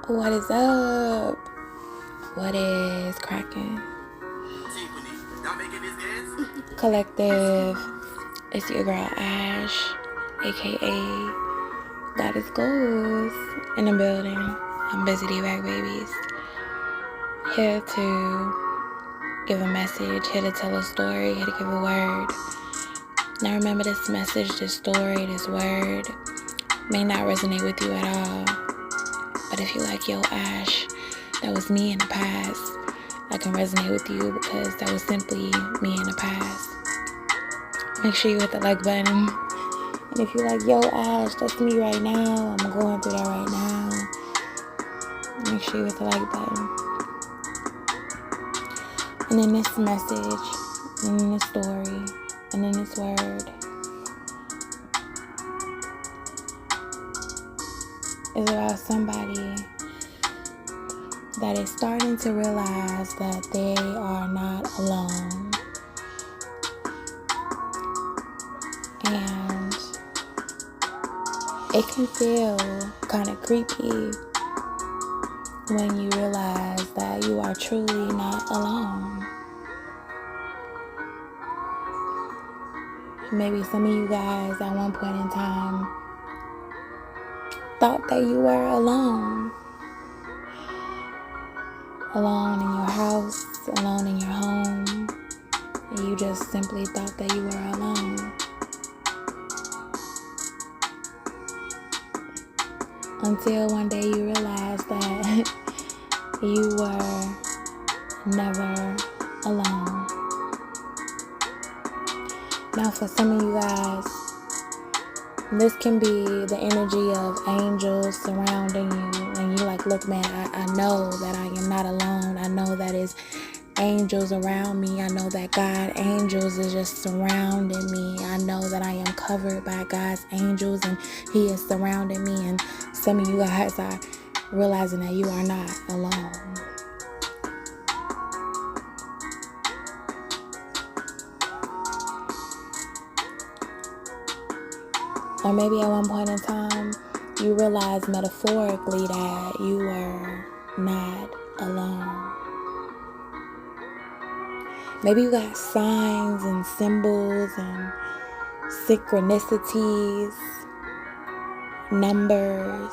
What is up? What is cracking? Collective. It's your girl Ash, aka Goddess Goals, in the building. I'm Busy D-Bag Babies. Here to give a message, here to tell a story, here to give a word. Now remember, this message, this story, this word may not resonate with you at all. But if you're like, yo, Ash, that was me in the past, I can resonate with you because that was simply me in the past. Make sure you hit the like button. And if you're like, yo, Ash, that's me right now, I'm going through that right now, make sure you hit the like button. And in this message, and in this story, and in this word, is about somebody that is starting to realize that they are not alone. And it can feel kind of creepy when you realize that you are truly not alone. Maybe some of you guys at one point in time thought that you were alone. Alone in your house, alone in your home, and you just simply thought that you were alone. Until one day you realized that you were never alone. Now for some of you guys, this can be the energy of angels surrounding you. And you're like, look, man, I know that I am not alone. I know that it's angels around me. I know that God angels is just surrounding me. I know that I am covered by God's angels and He is surrounding me. And some of you guys are realizing that you are not alone. Or maybe at one point in time, you realize metaphorically that you were not alone. Maybe you got signs and symbols and synchronicities, numbers,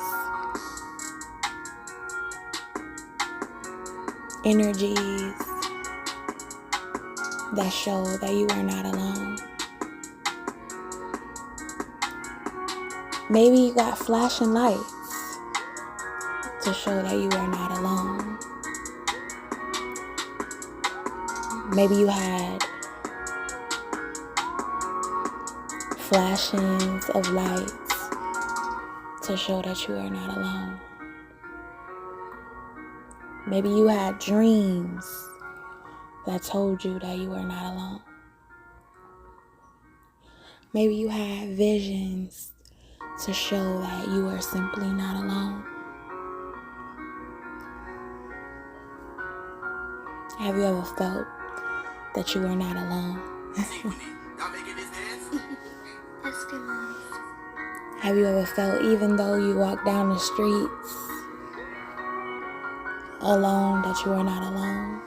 energies that show that you are not alone. Maybe you got flashing lights to show that you are not alone. Maybe you had flashings of lights to show that you are not alone. Maybe you had dreams that told you that you were not alone. Maybe you had visions to show that you are simply not alone. Have you ever felt that you are not alone? Have you ever felt, even though you walk down the streets alone, that you are not alone?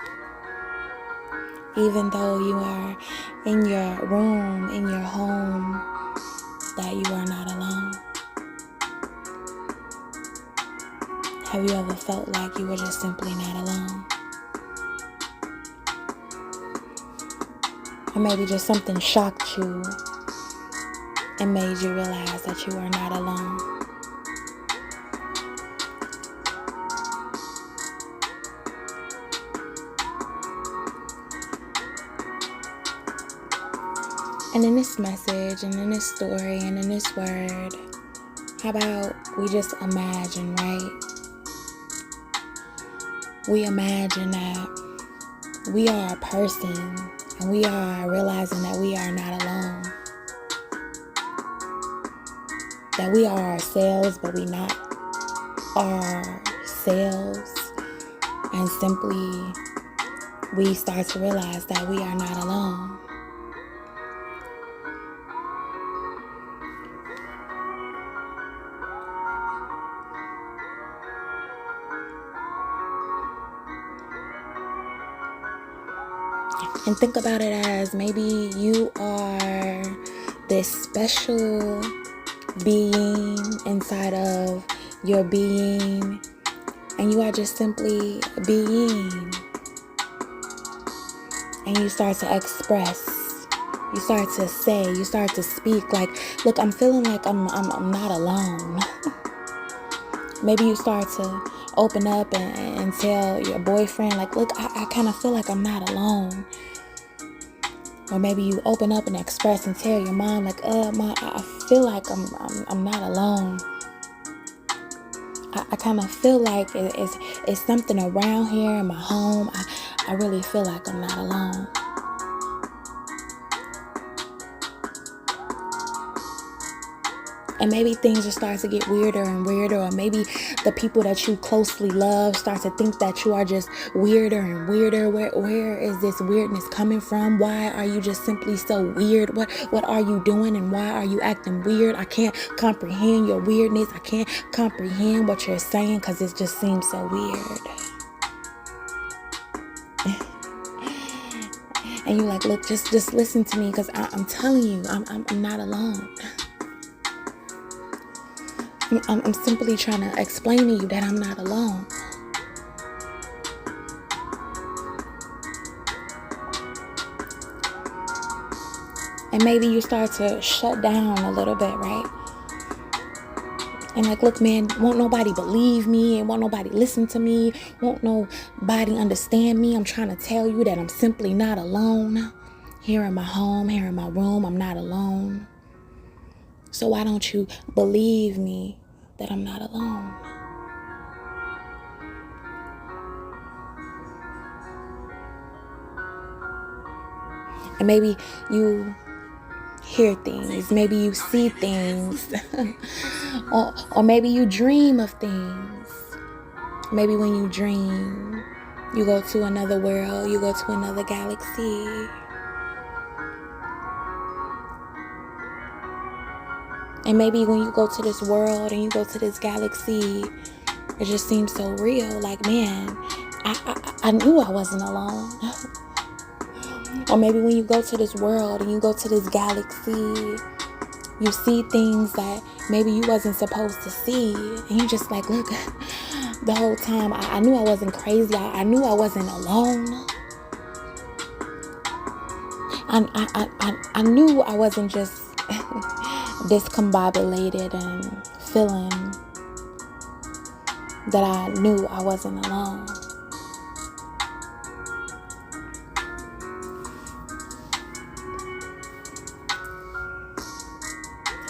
Even though you are in your room, in your home, that you are not alone? Have you ever felt like you were just simply not alone? Or maybe just something shocked you and made you realize that you are not alone. And in this message, and in this story, and in this word, how about we just imagine, right? We imagine that we are a person, and we are realizing that we are not alone. That we are ourselves, but we not ourselves. And simply, we start to realize that we are not alone. And think about it as maybe you are this special being inside of your being, and you are just simply being. And you start to express, you start to say, you start to speak like, look, I'm feeling like I'm not alone. Maybe you start to open up and tell your boyfriend, like, look, I kind of feel like I'm not alone. Or maybe you open up and express and tell your mom, like, Mom, I feel like I'm not alone. I kind of feel like it's something around here in my home. I really feel like I'm not alone. And maybe things just start to get weirder and weirder, or maybe the people that you closely love start to think that you are just weirder and weirder. Where is this weirdness coming from? Why are you just simply so weird? What are you doing, and why are you acting weird? I can't comprehend your weirdness. I can't comprehend what you're saying because it just seems so weird. And you're like, look, just listen to me, because I'm telling you, I'm not alone. I'm simply trying to explain to you that I'm not alone. And maybe you start to shut down a little bit, right? And like, look, man, won't nobody believe me, and won't nobody listen to me, won't nobody understand me. I'm trying to tell you that I'm simply not alone. Here in my home, here in my room, I'm not alone. So why don't you believe me that I'm not alone? And maybe you hear things, maybe you see things, or maybe you dream of things. Maybe when you dream, you go to another world, you go to another galaxy. And maybe when you go to this world and you go to this galaxy, it just seems so real. Like, man, I knew I wasn't alone. Or maybe when you go to this world and you go to this galaxy, you see things that maybe you wasn't supposed to see. And you just like, look, the whole time I knew I wasn't crazy. I knew I wasn't alone. I knew I wasn't just discombobulated and feeling that I knew I wasn't alone.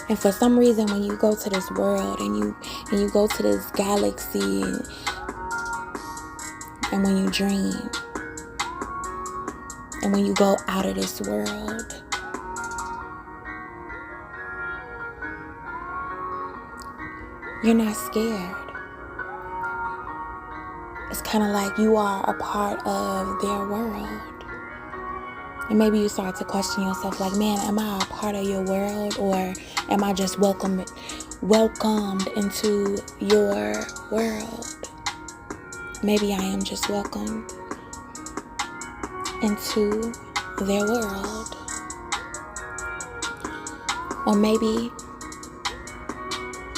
And for some reason, when you go to this world and you go to this galaxy, and when you dream, and when you go out of this world, you're not scared. It's kind of like you are a part of their world. And maybe you start to question yourself, like, man, am I a part of your world, or am I just welcomed into your world? Maybe I am just welcomed into their world. Or maybe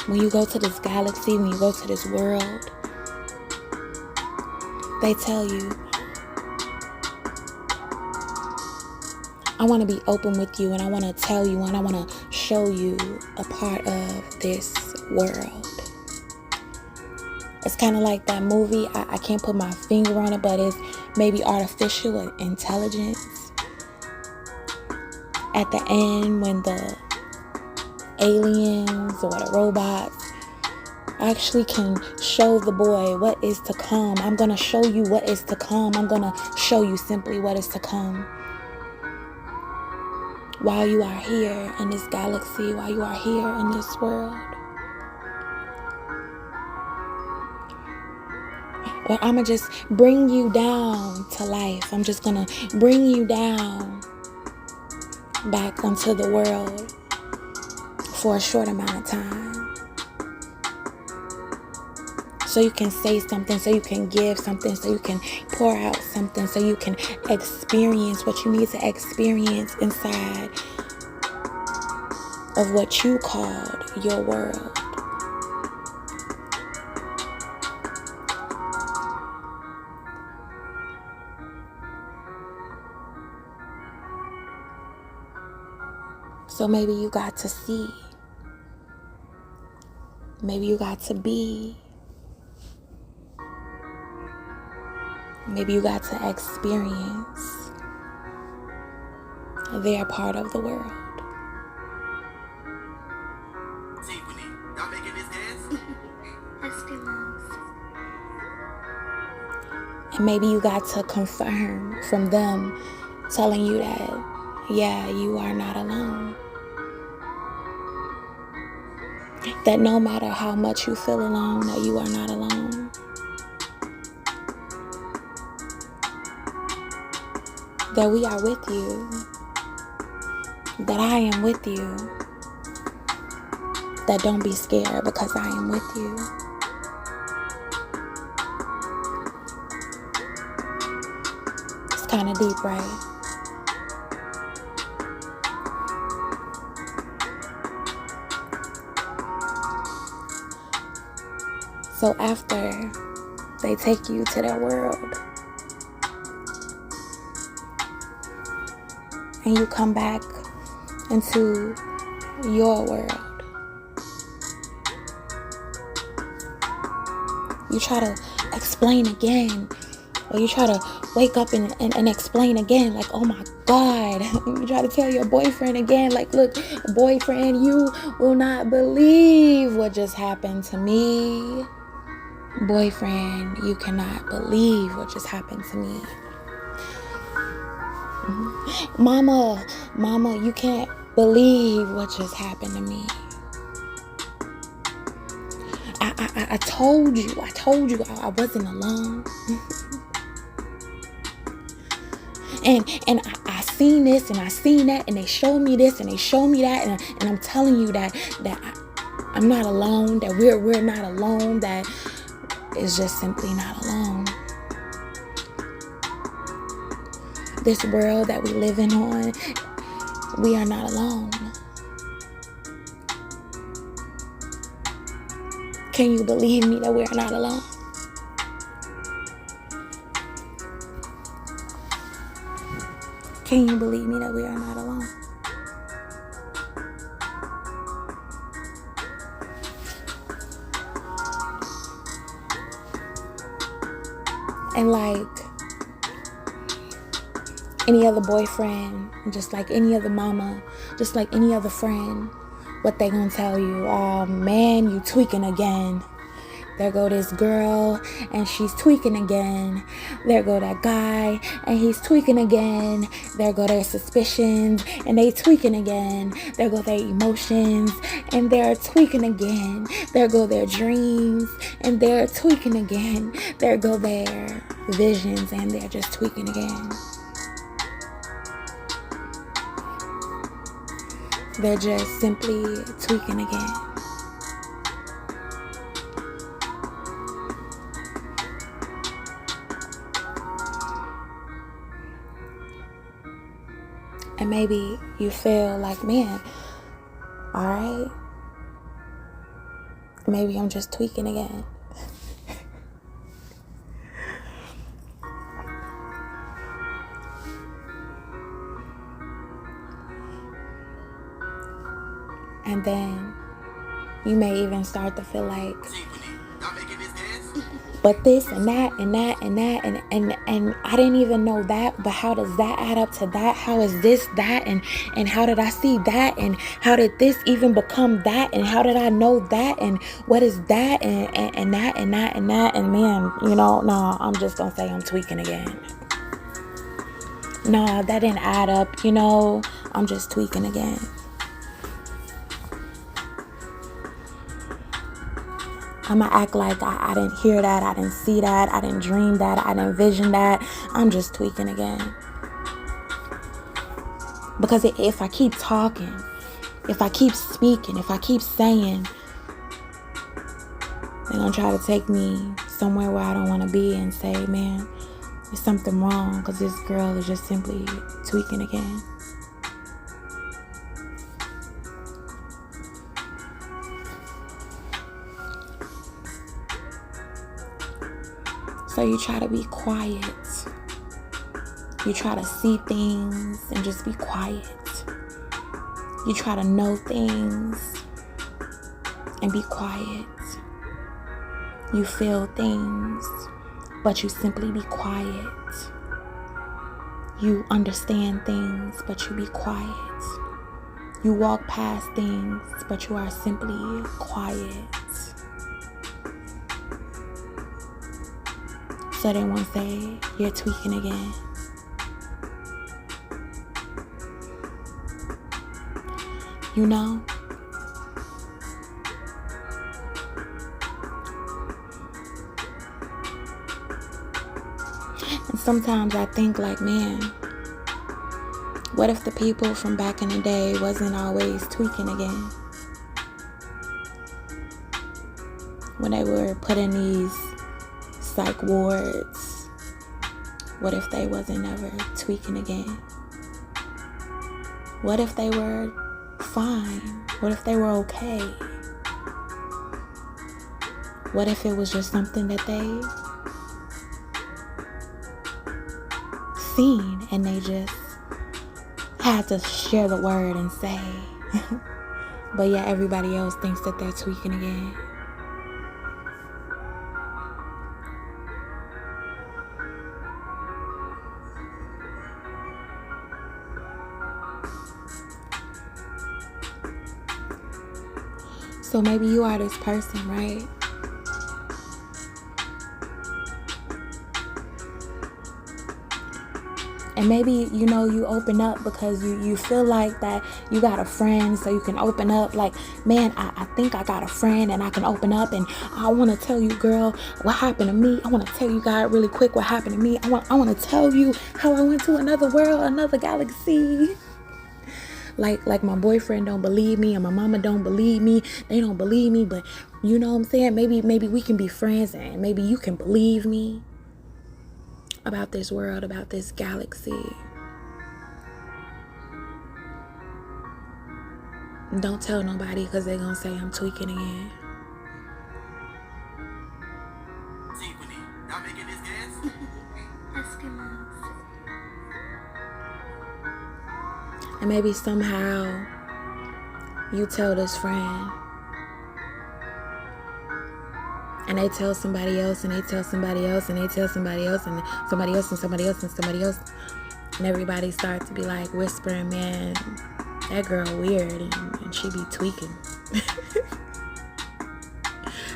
when you go to this galaxy, when you go to this world, they tell you, I want to be open with you, and I want to tell you, and I want to show you a part of this world. It's kind of like that movie. I can't put my finger on it, but it's maybe artificial intelligence. At the end, when the aliens or the robots actually can show the boy what is to come. I'm going to show you what is to come. I'm going to show you simply what is to come. While you are here in this galaxy, while you are here in this world. Or I'm going to just bring you down to life. I'm just going to bring you down back onto the world for a short amount of time. so you can say something, so you can give something, so you can pour out something, so you can experience what you need to experience inside of what you called your world. So maybe you got to see. Maybe you got to be. Maybe you got to experience their part of the world. Tiffany, y'all making this dance? And maybe you got to confirm from them telling you that, yeah, you are not alone. That no matter how much you feel alone, that you are not alone. That we are with you. That I am with you. That don't be scared because I am with you. It's kind of deep, right? So after they take you to their world and you come back into your world, you try to explain again, or you try to wake up and explain again, like, oh my God. You try to tell your boyfriend again, like, look, boyfriend, you will not believe what just happened to me. Boyfriend, you cannot believe what just happened to me. Mama, you can't believe what just happened to me. I told you I wasn't alone. And I seen this and I seen that, and they showed me this and they showed me that, and I'm telling you that I'm not alone, that we're not alone, that is just simply not alone. This world that we live in on, we are not alone. Can you believe me that we are not alone? Can you believe me that we are not alone? And like any other boyfriend, just like any other mama, just like any other friend, what they gonna tell you? Oh man, you tweaking again. There go this girl and she's tweaking again. There go that guy and he's tweaking again. There go their suspicions and they tweaking again. There go their emotions and they're tweaking again. There go their dreams and they're tweaking again. There go their visions and they're just tweaking again. They're just simply tweaking again. And maybe you feel like, man, all right, maybe I'm just tweaking again. And then you may even start to feel like, but this and that and that and that and I didn't even know that, but how does that add up to that? How is this that, and how did I see that, and how did this even become that, and how did I know that, and what is that, and that and that and that, and man, no, I'm just gonna say I'm tweaking again. No, that didn't add up, I'm just tweaking again. I'm going to act like I didn't hear that, I didn't see that, I didn't dream that, I didn't envision that. I'm just tweaking again. Because if I keep talking, if I keep speaking, if I keep saying, then They're gonna try to take me somewhere where I don't want to be and say, man, there's something wrong because this girl is just simply tweaking again. So you try to be quiet. You try to see things and just be quiet. You try to know things and be quiet. You feel things, but you simply be quiet. You understand things, but you be quiet. You walk past things, but you are simply quiet. So they won't say you're tweaking again. You know? And sometimes I think like, man, what if the people from back in the day wasn't always tweaking again? When they were put in these psych wards, what if they wasn't ever tweaking again? What if they were fine? What if they were okay? What if it was just something that they seen and they just had to share the word and say, but yeah, everybody else thinks that they're tweaking again. So maybe you are this person, right? And maybe, you know, you open up because you feel like that you got a friend, so you can open up like, man, I think I got a friend and I can open up and I want to tell you, girl, what happened to me. I want to tell you guys really quick what happened to me. I want to tell you how I went to another world, another galaxy. Like my boyfriend don't believe me and my mama don't believe me. They don't believe me, but you know what I'm saying? Maybe we can be friends and maybe you can believe me about this world, about this galaxy. Don't tell nobody because they're going to say I'm tweaking again. Tiffany, y'all making this dance? And maybe somehow you tell this friend and they tell somebody else and they tell somebody else and they tell somebody else and somebody else and somebody else and somebody else. And everybody starts to be like whispering, man, that girl weird and she be tweaking.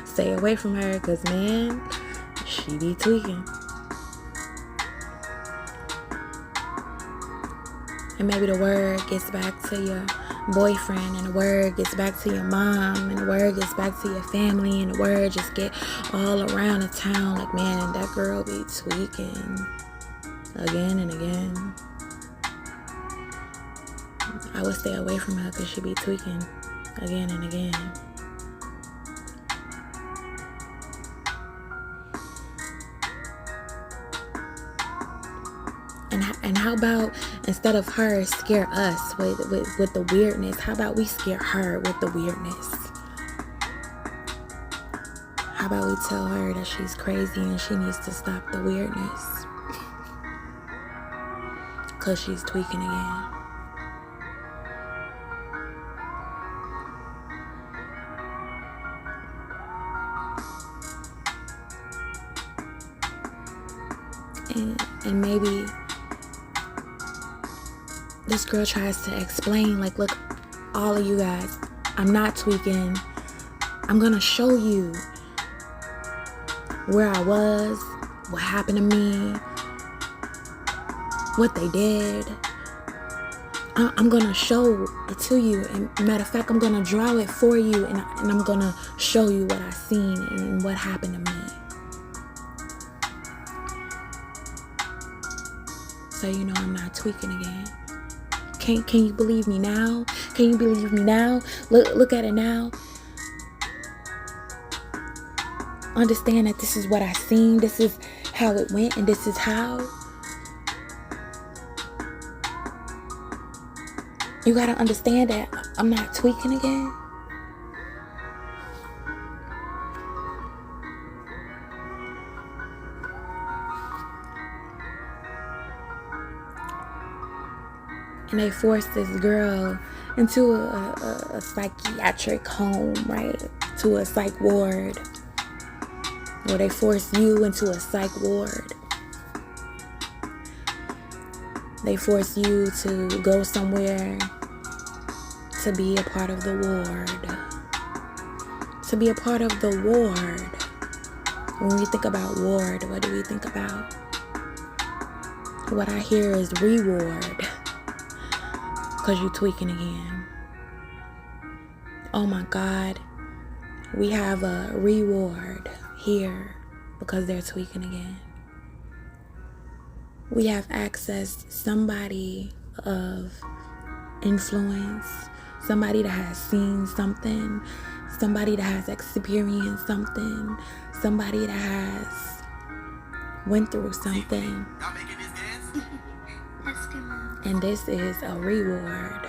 Stay away from her because, man, she be tweaking. And maybe the word gets back to your boyfriend and the word gets back to your mom and the word gets back to your family and the word just get all around the town like, man, that girl be tweaking again and again. I would stay away from her because she be tweaking again and again. And how about instead of her scare us with the weirdness, how about we scare her with the weirdness? How about we tell her that she's crazy and she needs to stop the weirdness? Because she's tweaking again. And maybe this girl tries to explain, like, look, all of you guys, I'm not tweaking. I'm gonna show you where I was, what happened to me, what they did. I'm gonna show it to you. And matter of fact, I'm gonna draw it for you and I'm gonna show you what I seen and what happened to me. So you know I'm not tweaking again. Can you believe me now? Can you believe me now? Look at it now. understand that this is what I seen, this is how it went, and this is how. You gotta understand that I'm not tweaking again. And they forced this girl into a psychiatric home, right? To a psych ward. Or they force you into a psych ward. They force you to go somewhere to be a part of the ward. To be a part of the ward. When we think about ward, what do we think about? What I hear is reward. Because you tweaking again. Oh my God. We have a reward here because they're tweaking again. We have accessed somebody of influence, somebody that has seen something, somebody that has experienced something, somebody that has went through something. Y'all making this dance? Let's go. And this is a reward.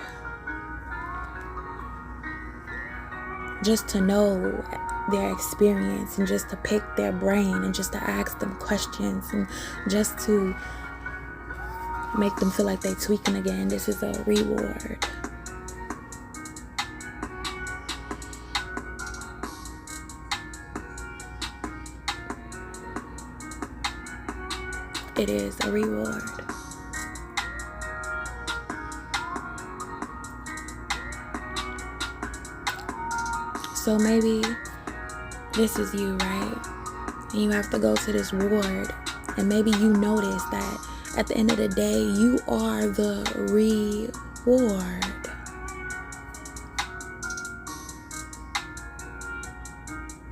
Just to know their experience and just to pick their brain and just to ask them questions and just to make them feel like they tweaking again. This is a reward. It is a reward. So maybe this is you, right? And you have to go to this ward, and maybe you notice that at the end of the day, you are the reward.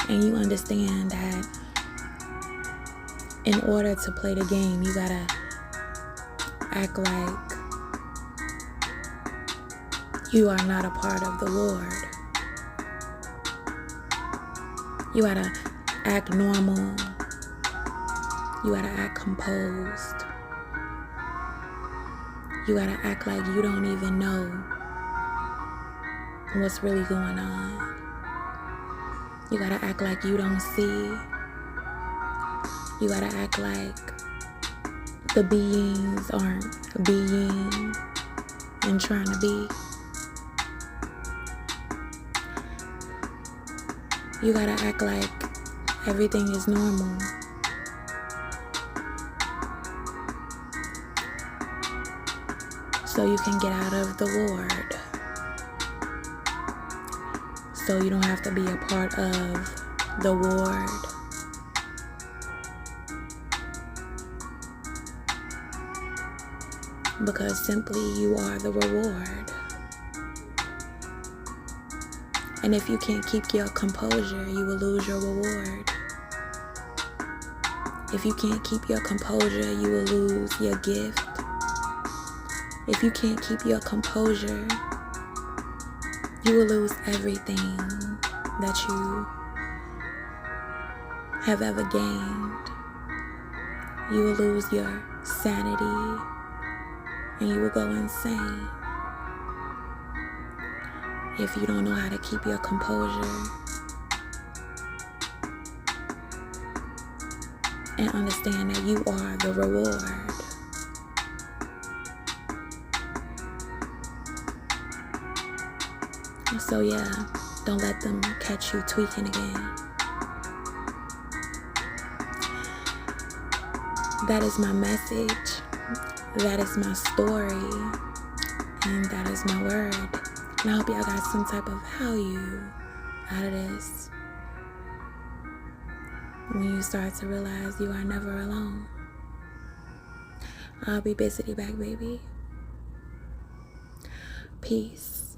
And you understand that in order to play the game, you gotta act like you are not a part of the ward. You gotta act normal. You gotta act composed. You gotta act like you don't even know what's really going on. You gotta act like you don't see. You gotta act like the beings aren't being and trying to be. You gotta act like everything is normal. So you can get out of the ward. So you don't have to be a part of the ward. Because simply you are the reward. And if you can't keep your composure, you will lose your reward. If you can't keep your composure, you will lose your gift. If you can't keep your composure, you will lose everything that you have ever gained. You will lose your sanity and you will go insane if you don't know how to keep your composure and understand that you are the reward. So yeah, don't let them catch you tweaking again. That is my message. That is my story. And that is my word. And I hope y'all got some type of value out of this. When you start to realize you are never alone. I'll be busy back, baby. Peace.